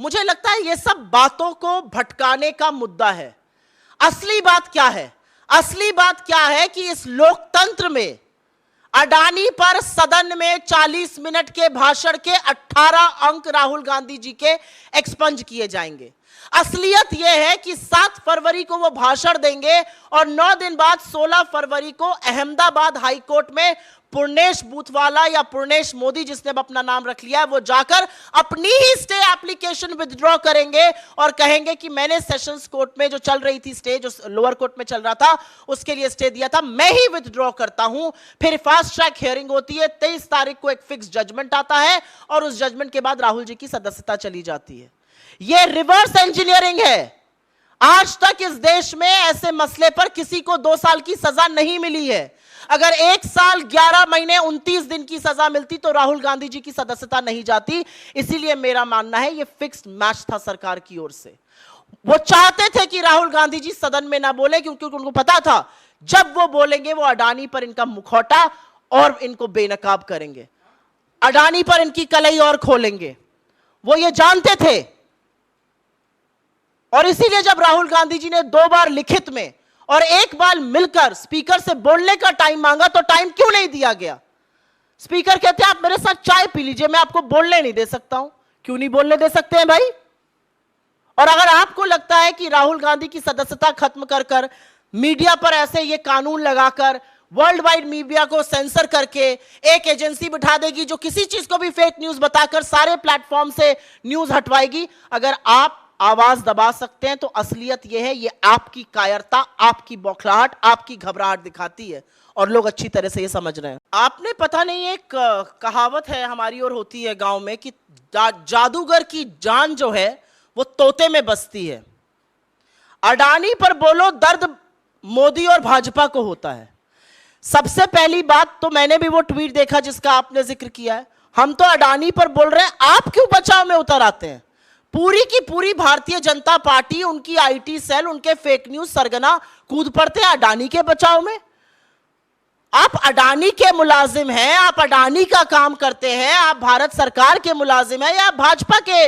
मुझे लगता है ये सब बातों को भटकाने का मुद्दा है। असली बात क्या है? असली बात क्या है कि इस लोकतंत्र में अडानी पर सदन में 40 मिनट के भाषण के 18 अंक राहुल गांधी जी के एक्सपंज किए जाएंगे। असलियत यह है कि 7 फरवरी को वो भाषण देंगे और 9 दिन बाद 16 फरवरी को अहमदाबाद हाई कोर्ट में पूर्णेश बूथवाला या पूर्णेश मोदी, जिसने अब अपना नाम रख लिया है, वो जाकर अपनी ही स्टे एप्लीकेशन विथड्रॉ करेंगे और कहेंगे कि मैंने सेशंस कोर्ट में जो चल रही थी स्टे, जो लोअर कोर्ट में चल रहा था, उसके लिए स्टे दिया था, मैं ही विथड्रॉ करता हूं। फिर फास्ट ट्रैक हियरिंग होती है, 23 तारीख को एक फिक्स जजमेंट आता है और उस जजमेंट के बाद राहुल जी की सदस्यता चली जाती है। यह रिवर्स इंजीनियरिंग है। आज तक इस देश में ऐसे मसले पर किसी को 2 साल की सजा नहीं मिली है। अगर 1 साल 11 महीने 29 दिन की सजा मिलती तो राहुल गांधी जी की सदस्यता नहीं जाती। इसीलिए मेरा मानना है यह फिक्स्ड मैच था सरकार की ओर से। वो चाहते थे कि राहुल गांधी जी सदन में ना बोले, क्योंकि उनको पता था जब वो बोलेंगे वो अडानी पर इनका मुखौटा और इनको बेनकाब करेंगे, अडानी पर इनकी कलई और खोलेंगे। वो ये जानते थे और इसीलिए जब राहुल गांधी जी ने 2 बार लिखित में और 1 बार मिलकर स्पीकर से बोलने का टाइम मांगा तो टाइम क्यों नहीं दिया गया? स्पीकर कहते हैं आप मेरे साथ चाय पी लीजिए, मैं आपको बोलने नहीं दे सकता हूं। क्यों नहीं बोलने दे सकते हैं भाई? और अगर आपको लगता है कि राहुल गांधी की सदस्यता खत्म कर कर मीडिया पर ऐसे ये कानून लगाकर वर्ल्ड वाइड मीडिया को सेंसर करके एक एजेंसी बिठा देगी जो किसी चीज को भी फेक न्यूज बताकर सारे प्लेटफॉर्म से न्यूज हटवाएगी, अगर आप आवाज दबा सकते हैं तो असलियत यह है, ये आपकी कायरता, आपकी बौखलाहट, आपकी घबराहट दिखाती है और लोग अच्छी तरह से ये समझ रहे हैं। आपने पता नहीं, एक कहावत है हमारी और होती है गांव में कि जादूगर की जान जो है वो तोते में बसती है। अडानी पर बोलो दर्द मोदी और भाजपा को होता है। सबसे पहली बात तो मैंने भी वो ट्वीट देखा जिसका आपने जिक्र किया है। हम तो अडानी पर बोल रहे हैं, आप क्यों बचाव में उतर आते हैं? पूरी की पूरी भारतीय जनता पार्टी, उनकी आईटी सेल, उनके फेक न्यूज सरगना कूद पड़ते हैं अडानी के बचाव में। आप अडानी के मुलाजिम हैं, आप अडानी का काम करते हैं, आप भारत सरकार के मुलाजिम हैं या भाजपा के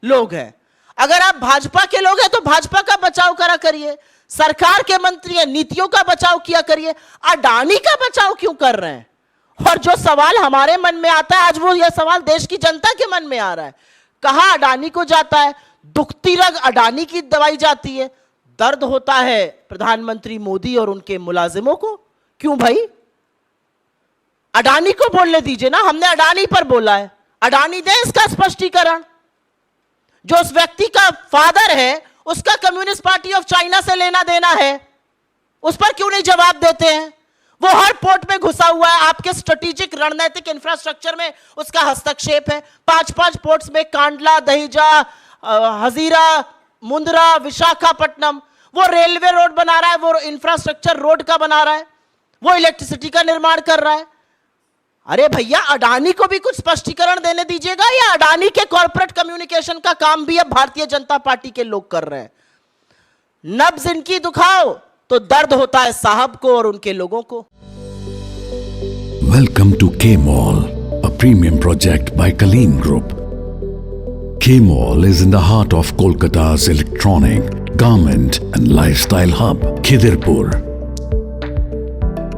लोग हैं? अगर आप भाजपा के लोग हैं तो भाजपा का बचाव करा करिए, सरकार के मंत्री हैं, नीतियों का बचाव किया करिए। अडानी का बचाव क्यों कर रहे हैं? और जो सवाल हमारे मन में आता है आज, वो यह सवाल देश की जनता के मन में आ रहा है। कहां अडानी को जाता है? दुखती रग अडानी की दवाई जाती है, दर्द होता है प्रधानमंत्री मोदी और उनके मुलाजिमों को। क्यों भाई? अडानी को बोलने दीजिए ना, हमने अडानी पर बोला है, अडानी दे इसका स्पष्टीकरण। जो उस व्यक्ति का फादर है उसका कम्युनिस्ट पार्टी ऑफ चाइना से लेना देना है, उस पर क्यों नहीं जवाब देते हैं? वो हर पोर्ट में घुसा हुआ है, आपके स्ट्रेटेजिक रणनीतिक इंफ्रास्ट्रक्चर में उसका हस्तक्षेप है। 5-5 पोर्ट्स में कांडला, दहिजा, हजीरा, मुंद्रा, विशाखापट्टनम, वो रेलवे रोड बना रहा है, वो इंफ्रास्ट्रक्चर रोड का बना रहा है, वो इलेक्ट्रिसिटी का निर्माण कर रहा है। अरे भैया, अडानी को भी कुछ स्पष्टीकरण देने दीजिएगा, या अडानी के कॉर्पोरेट कम्युनिकेशन का काम भी अब भारतीय जनता पार्टी के लोग कर रहे हैं? नब्ज इनकी दुखाओ तो दर्द होता है साहब को और उनके लोगों को। Welcome to K-Mall, a premium project by Kaleen Group. K-Mall is in the heart of Kolkata's electronic, garment and lifestyle hub, Khidirpur.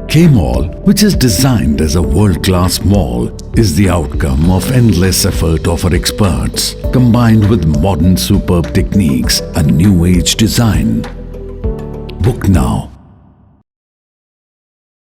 K-Mall, which is designed as a world-class mall, is the outcome of endless effort of our experts, combined with modern superb techniques and new age design. Book now